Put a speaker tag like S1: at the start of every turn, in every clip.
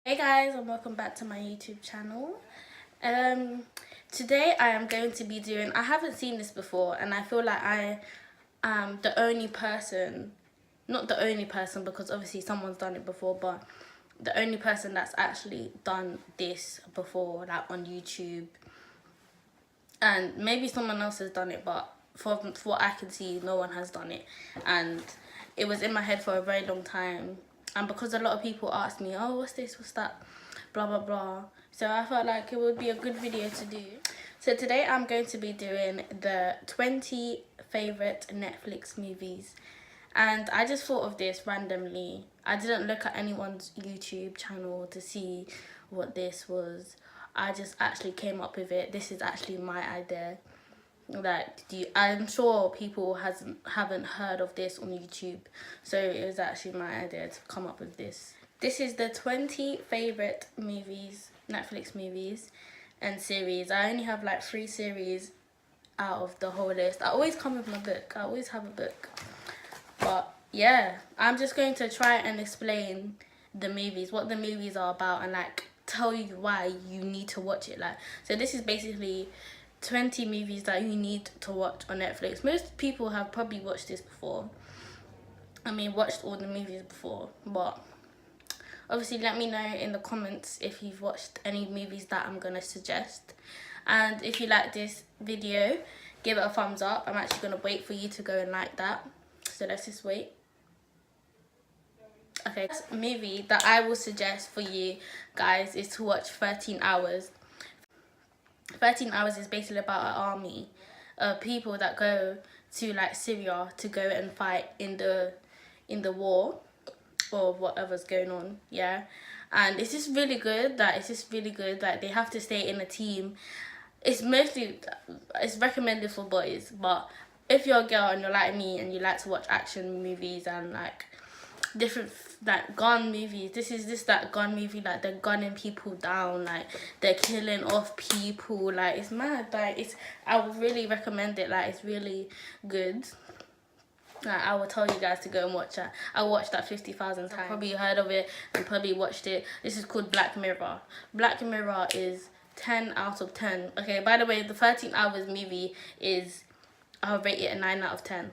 S1: Hey guys, and welcome back to my YouTube channel. Today I am going to be doing, I haven't seen this before, and I feel like I am the only person, not the only person because obviously someone's done it before, but the only person that's actually done this before, like on YouTube. And maybe someone else has done it, but from what I can see, no one has done it. And it was in my head for a very long time. And because a lot of people asked me, oh, what's this, what's that, blah, blah, blah. So I felt like it would be a good video to do. So today I'm going to be doing the 20 favourite Netflix movies. And I just thought of this randomly. I didn't look at anyone's YouTube channel to see what this was. I just actually came up with it. This is actually my idea. Like, I'm sure people haven't heard of this on YouTube, so it was actually my idea to come up with this. This is the 20 favourite movies, Netflix movies and series. I only have like 3 series out of the whole list. I always come with my book. I always have a book. But yeah, I'm just going to try and explain the movies, what the movies are about, and like tell you why you need to watch it. Like, so this is basically 20 movies that you need to watch on Netflix. Most people have probably watched this before. I mean, watched all the movies before, but obviously let me know in the comments if you've watched any movies that I'm gonna suggest. And if you like this video, give it a thumbs up. I'm actually gonna wait for you to go and like that, so let's just wait. Okay, this movie that I will suggest for you guys is to watch 13 Hours. 13 Hours is basically about an army of people that go to like Syria to go and fight in the war or whatever's going on, yeah. And it's just really good. Like, they have to stay in a team. It's recommended for boys, but if you're a girl and you're like me and you like to watch action movies and like different like gun movies, this is just that gun movie, like they're gunning people down, like they're killing off people, like it's mad. Like, I would really recommend it. Like, it's really good. Like, I will tell you guys to go and watch it. I watched that 50,000 times. Probably heard of it and probably watched it. This is called Black Mirror. Black Mirror is 10 out of 10. Okay, by the way, the 13 Hours movie is, I'll rate it a 9 out of 10.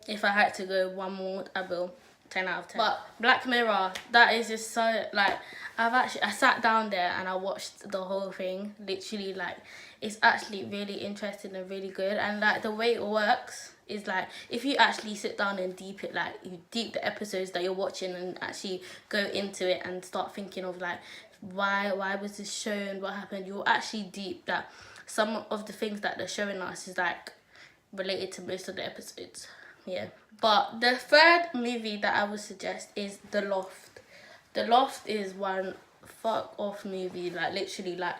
S1: If I had to go one more, I will. 10 out of 10. But Black Mirror, that is just so, like, I sat down there and I watched the whole thing. Literally, like, it's actually really interesting and really good. And like, the way it works is like, if you actually sit down and deep it, like, you deep the episodes that you're watching and actually go into it and start thinking of like, why was this shown, what happened, you'll actually deep that some of the things that they're showing us is like related to most of the episodes. Yeah. But the third movie that I would suggest is The Loft. The Loft is one fuck off movie. Like, literally, like,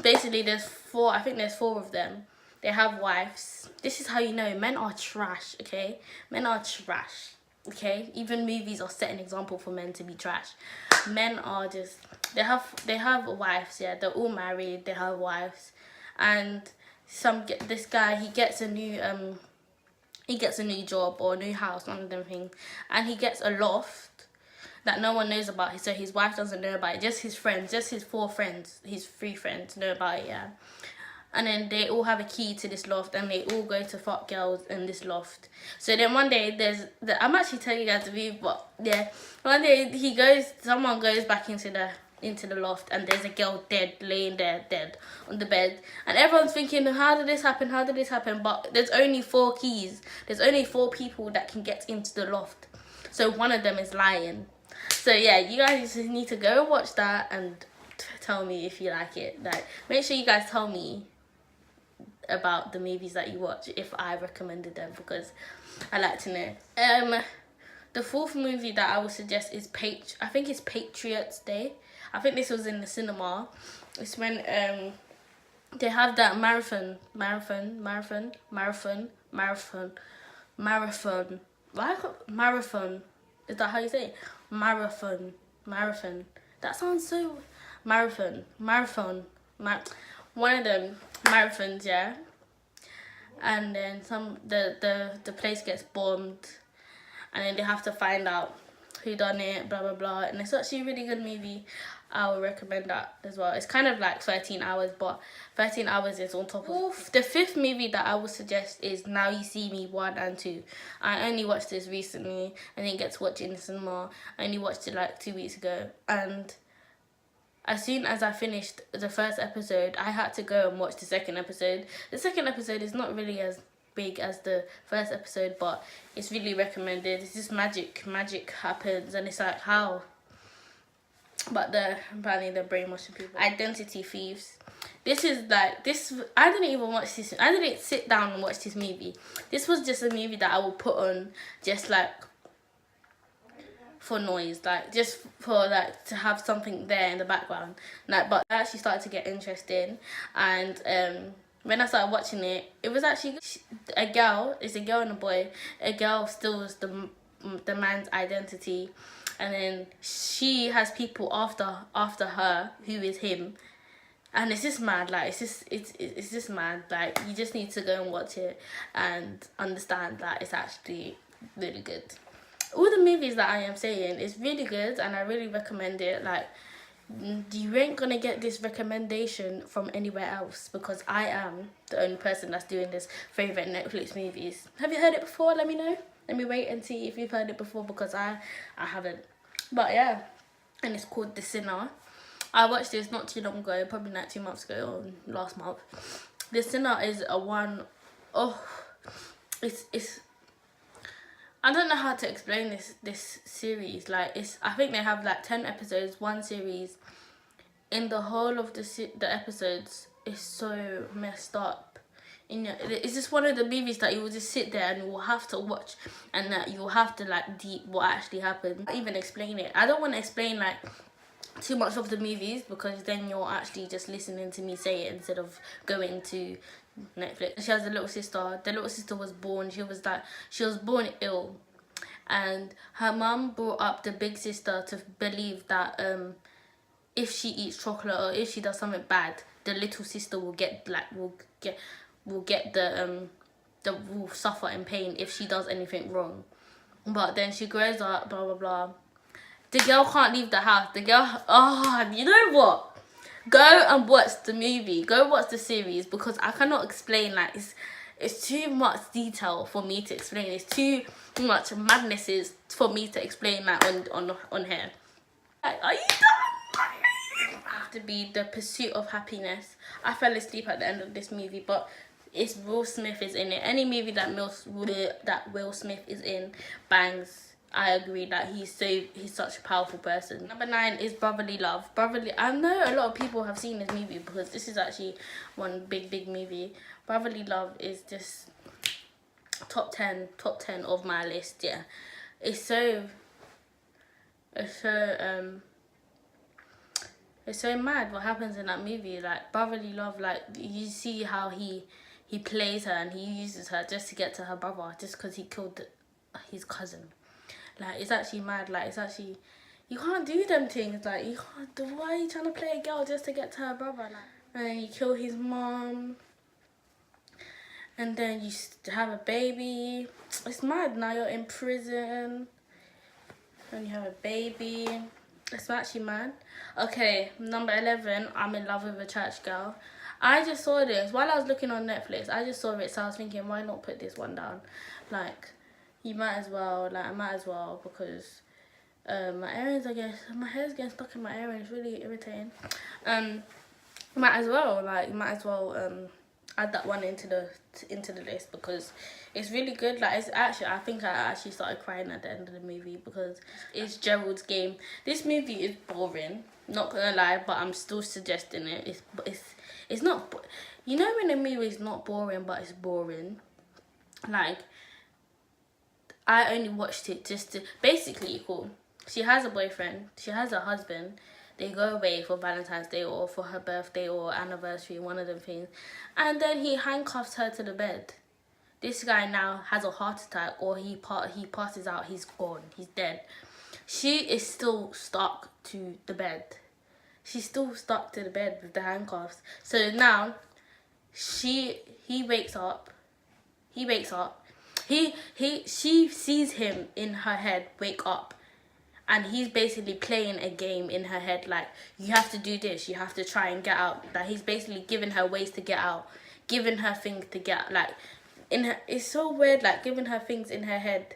S1: basically there's 4, I think there's 4 of them. They have wives. This is how you know men are trash, okay? Men are trash, okay? Even movies are set an example for men to be trash. Men are just, they have wives, yeah. They're all married, they have wives. And this guy, he gets a new job or a new house, one of them things, and he gets a loft that no one knows about. So his wife doesn't know about it. Just his friends, just his 4 friends, his 3 friends know about it, yeah. And then they all have a key to this loft, and they all go to fuck girls in this loft. So then one day I'm actually telling you guys the movie, but yeah, one day someone goes back into the loft, and there's a girl laying there dead on the bed, and everyone's thinking, how did this happen? But there's only 4 keys. There's only 4 people that can get into the loft, so one of them is lying. So yeah, you guys just need to go and watch that and tell me if you like it. Like, make sure you guys tell me about the movies that you watch if I recommended them, because I like to know. The 4th movie that I would suggest is I think it's Patriots Day. I think this was in the cinema. It's when they have that marathon. Is that how you say it? Marathon. That sounds so marathon. One of them marathons, yeah. And then the place gets bombed, and then they have to find out who done it, blah blah blah, and it's actually a really good movie. I would recommend that as well. It's kind of like 13 hours, but 13 hours is on top of. The fifth movie that I would suggest is Now You See Me 1 and 2. I only watched this recently. I didn't get to watch it in the cinema. I only watched it like 2 weeks ago, and as soon as I finished the first episode, I had to go and watch the second episode. The second episode is not really as big as the first episode, but it's really recommended. It's just magic happens, and it's like, how? But apparently they're brainwashing people. Identity Thieves. This is like, I didn't even watch this. I didn't sit down and watch this movie. This was just a movie that I will put on just like for noise, like just for like to have something there in the background. Like, but I actually started to get interested, and when I started watching it, it was actually a girl. It's a girl and a boy. A girl steals the man's identity, and then she has people after her who is him, and it's just mad. Like, it's just mad. Like, you just need to go and watch it and understand that it's actually really good. All the movies that I am saying is really good, and I really recommend it. Like, you ain't gonna get this recommendation from anywhere else, because I am the only person that's doing this favorite Netflix movies. Have you heard it before? Let me know. Let me wait and see if you've heard it before, because I haven't. But yeah, and it's called The Sinner. I watched this not too long ago, probably like 2 months ago or last month. The Sinner is a one. Oh, it's. I don't know how to explain this series. Like, I think they have like 10 episodes, one series. In the whole of the episodes, is so messed up. It's just one of the movies that you will just sit there and you will have to watch, and that you will have to like deep what actually happened. Not even explain it. I don't want to explain like too much of the movies, because then you're actually just listening to me say it instead of going to Netflix. She has a little sister. The little sister was born. She was born ill, and her mum brought up the big sister to believe that if she eats chocolate or if she does something bad, the little sister will suffer in pain if she does anything wrong. But then she grows up, blah blah blah. The girl can't leave the house. The girl, you know what? Go and watch the movie. Go watch the series, because I cannot explain. Like, it's too much detail for me to explain. It's too much madnesses for me to explain, like, on here. Like, are you done? Have to be The Pursuit of Happiness. I fell asleep at the end of this movie, but it's Will Smith is in it. Any movie that Will Smith is in bangs. I agree that he's such a powerful person. Number 9 is Brotherly Love. I know a lot of people have seen this movie, because this is actually one big movie. Brotherly Love is just top 10 of my list. Yeah, it's so mad what happens in that movie. Like, Brotherly Love, like, you see how he plays her and he uses her just to get to her brother, just because he killed his cousin. Like, it's actually mad. Like, it's actually, you can't do them things. Like, you can't. Why are you trying to play a girl just to get to her brother? Like, and then you kill his mom, and then you have a baby. It's mad. Now you're in prison, and you have a baby. It's actually mad. Okay, number 11. I'm in love with a church girl. I just saw this while I was looking on Netflix. I just saw it, so I was thinking, why not put this one down? Like, you might as well. Like, I might as well, because my hair's getting stuck in my ear, and it's really irritating. Might as well add that one into the list, because it's really good. Like, I think I actually started crying at the end of the movie, because it's Gerald's Game. This movie is boring, not gonna lie, but I'm still suggesting it. It's not, you know, when a movie is not boring but it's boring. Like, I only watched it just to basically, cool. She has a boyfriend. She has a husband. They go away for Valentine's Day or for her birthday or anniversary, one of them things. And then he handcuffs her to the bed. This guy now has a heart attack, or he passes out. He's gone. He's dead. She is still stuck to the bed. She's still stuck to the bed with the handcuffs. So now, he wakes up. She sees him in her head wake up, and he's basically playing a game in her head, like, you have to do this, you have to try and get out. Like, he's basically giving her ways to get out, giving her things to get, like, in her, it's so weird, like, giving her things in her head,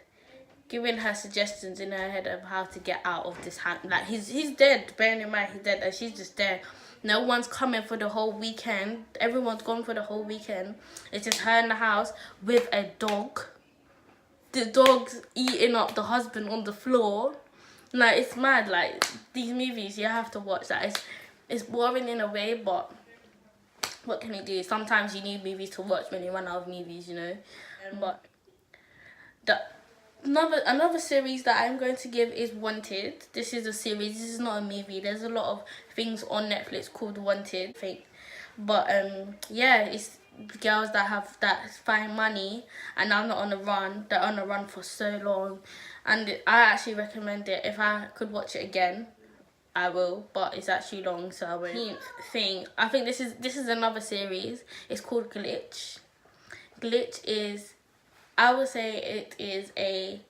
S1: giving her suggestions in her head of how to get out of this hand. Like, he's dead, bearing in mind he's dead, and she's just there. No one's coming for the whole weekend. Everyone's gone for the whole weekend. It's just her in the house with a dog. The dog's eating up the husband on the floor. Like, it's mad. Like, these movies, you have to watch that. It's boring in a way, but what can you do? Sometimes you need movies to watch when you run out of movies, you know. But another series that I'm going to give is Wanted. This is a series. This is not a movie. There's a lot of things on Netflix called Wanted, I think. But yeah, it's girls that find money and are not on the run. They're on the run for so long, and I actually recommend it. If I could watch it again, I will, but it's actually long, so I won't. Thing, I think this is another series. It's called Glitch. Glitch is, I would say it is a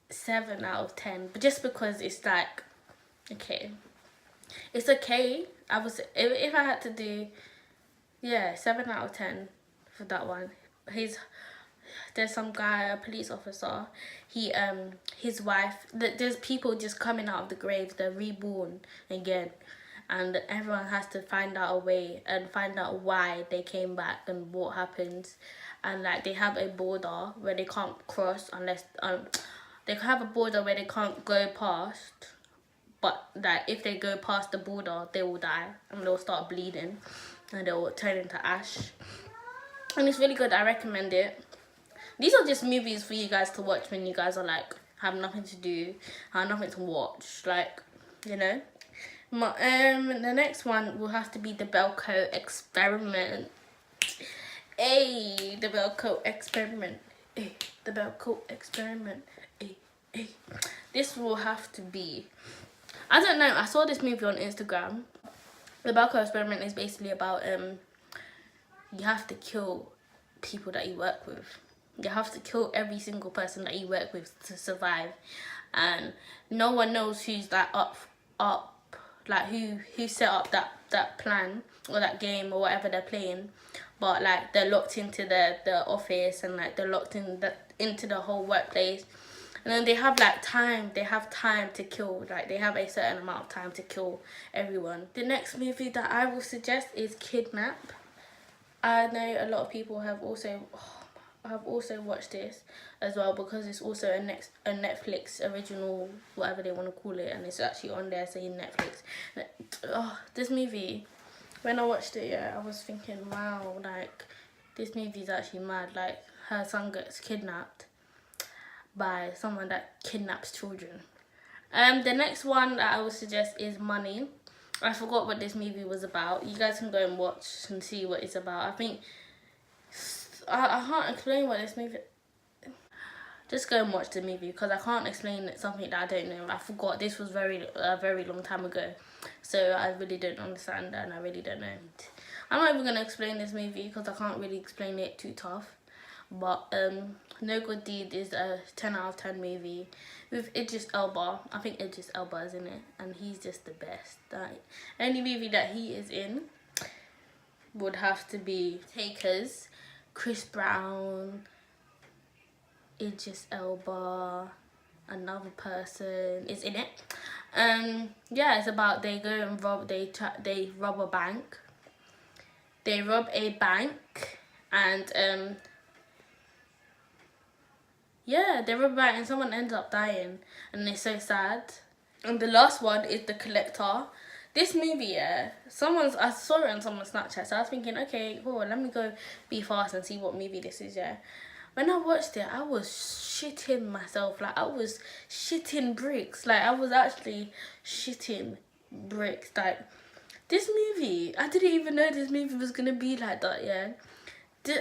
S1: 7 out of 10, but just because it's like, okay, it's okay. I was, if I had to do, yeah, 7 out of 10 for that one. There's some guy, a police officer. His wife. There's people just coming out of the graves. They're reborn again, and everyone has to find out a way and find out why they came back and what happens. And like, they have a border where they can't cross unless they have a border where they can't go past. But like, if they go past the border, they will die and they'll start bleeding and they will turn into ash. And it's really good. I recommend it. These are just movies for you guys to watch when you guys are like, have nothing to do, have nothing to watch, like, you know. The next one will have to be the Belko Experiment. Hey, the Belko Experiment. Hey, the Belko Experiment. Hey, hey. This will have to be, I don't know, I saw this movie on Instagram. The Belko Experiment is basically about you have to kill people that you work with. You have to kill every single person that you work with to survive, and no one knows who's like up, like who set up that plan or that game or whatever they're playing. But like, they're locked into the office, and like, they're locked into the whole workplace. And then they have like time. They have time to kill. Like, they have a certain amount of time to kill everyone. The next movie that I will suggest is Kidnap. I know a lot of people have also watched this as well, because it's also a Netflix original, whatever they want to call it, and it's actually on there saying Netflix. This movie, when I watched it, yeah, I was thinking, wow, like, this movie is actually mad. Like, her son gets kidnapped by someone that kidnaps children. The next one that I would suggest is Money. I forgot what this movie was about. You guys can go and watch and see what it's about. I think I can't explain what this movie. Just go and watch the movie, because I can't explain something that I don't know. I forgot. This was a very long time ago, so I really don't understand, and I really don't know. I'm not even gonna explain this movie because I can't really explain it too tough. But No Good Deed is a 10 out of 10 movie with Idris Elba. I think Idris Elba is in it, and he's just the best. Like, any movie that he is in would have to be Takers, Chris Brown, Idris Elba, another person is in it. Yeah, it's about, they go and they rob a bank. They rob a bank, and yeah, they rob a bank and someone ends up dying, and it's so sad. And the last one is The Collector. This movie, yeah, I saw it on someone's Snapchat, so I was thinking, okay, cool, let me go be fast and see what movie this is, yeah. When I watched it, I was shitting myself. Like, I was shitting bricks. Like, I was actually shitting bricks. Like, this movie, I didn't even know this movie was gonna be like that, yeah.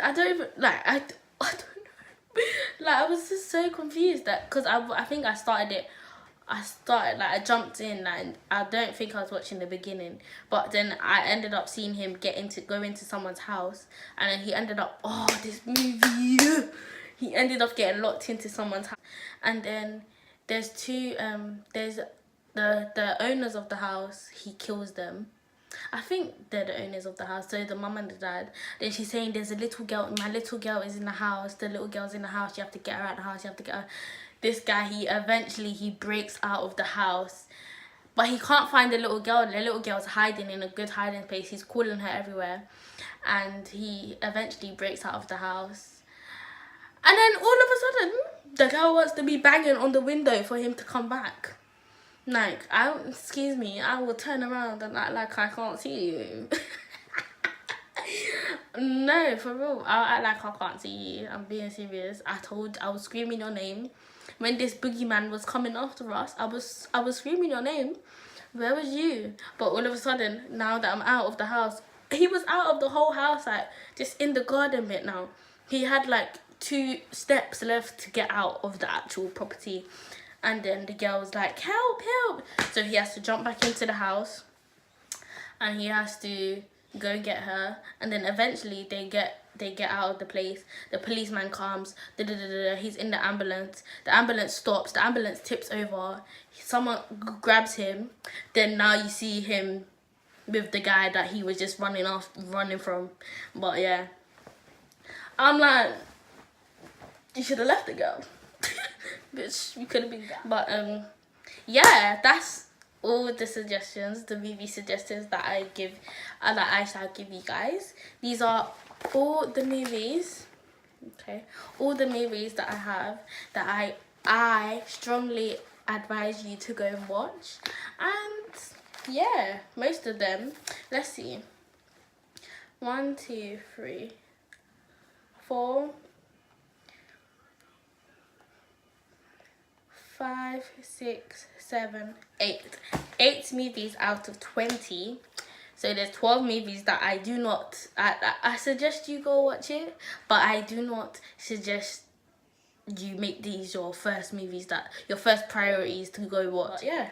S1: I don't even, like, I don't know. Like, I was just so confused, that, because I think I jumped in, and I don't think I was watching the beginning, but then I ended up seeing him go into someone's house, and then he ended up, this movie, he ended up getting locked into someone's house, and then there's two there's the owners of the house, he kills them. I think they're the owners of the house, so the mum and the dad. Then she's saying there's a little girl, my little girl is in the house, the little girl's in the house, you have to get her out of the house, you have to get her. This guy, he breaks out of the house, but he can't find the little girl's hiding in a good hiding place. He's calling her everywhere, and he eventually breaks out of the house. And then all of a sudden, the girl wants to be banging on the window for him to come back. Like, excuse me, I will turn around and act like I can't see you. No, for real, I'll act like I can't see you. I'm being serious. I was screaming your name. When this boogeyman was coming after us, I was screaming your name. Where was you? But all of a sudden, now that I'm out of the house, he was out of the whole house, like, just in the garden bit now. He had, like, 2 steps left to get out of the actual property. And then the girl was like, help, help. So he has to jump back into the house. And he has to go get her. And then eventually they get out of the place. The policeman comes. He's in the ambulance. The ambulance stops. The ambulance tips over. Someone grabs him. Then now you see him with the guy that he was just running from. But yeah, I'm like, you should have left the girl. Bitch, you could have been that. But yeah, that's all the suggestions, the movie suggestions that I shall give you guys. These are all the movies, okay, all the movies that I have that I strongly advise you to go and watch. And yeah, most of them, let's see, 1 2 3 4 5 6 7 8 movies out of 20. So there's 12 movies that I do not, I suggest you go watch it, but I do not suggest you make these your first movies, that your first priorities to go watch. But yeah,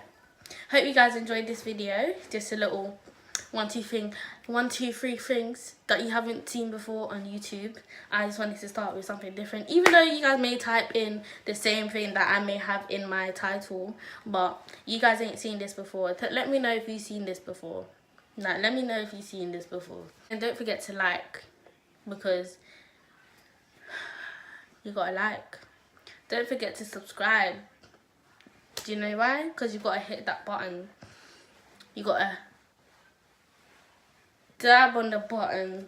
S1: hope you guys enjoyed this video. Just a little 1 2 3 things that you haven't seen before on YouTube. I just wanted to start with something different, even though you guys may type in the same thing that I may have in my title, but you guys ain't seen this before. Let me know if you've seen this before. Like, let me know if you've seen this before. And don't forget to like, because you gotta like. Don't forget to subscribe. Do you know why? Because you gotta hit that button. You gotta dab on the button.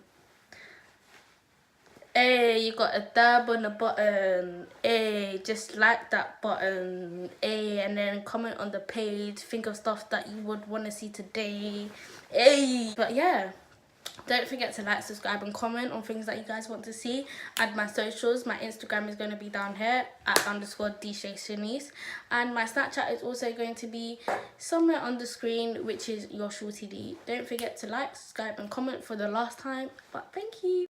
S1: Hey, you got a dab on the button. Hey, just like that button. Hey, and then comment on the page. Think of stuff that you would want to see today. Hey, but yeah, don't forget to like, subscribe, and comment on things that you guys want to see. Add my socials. My Instagram is going to be down here at _DShanice, and my Snapchat is also going to be somewhere on the screen, which is your shorty D. Don't forget to like, subscribe, and comment for the last time. But thank you.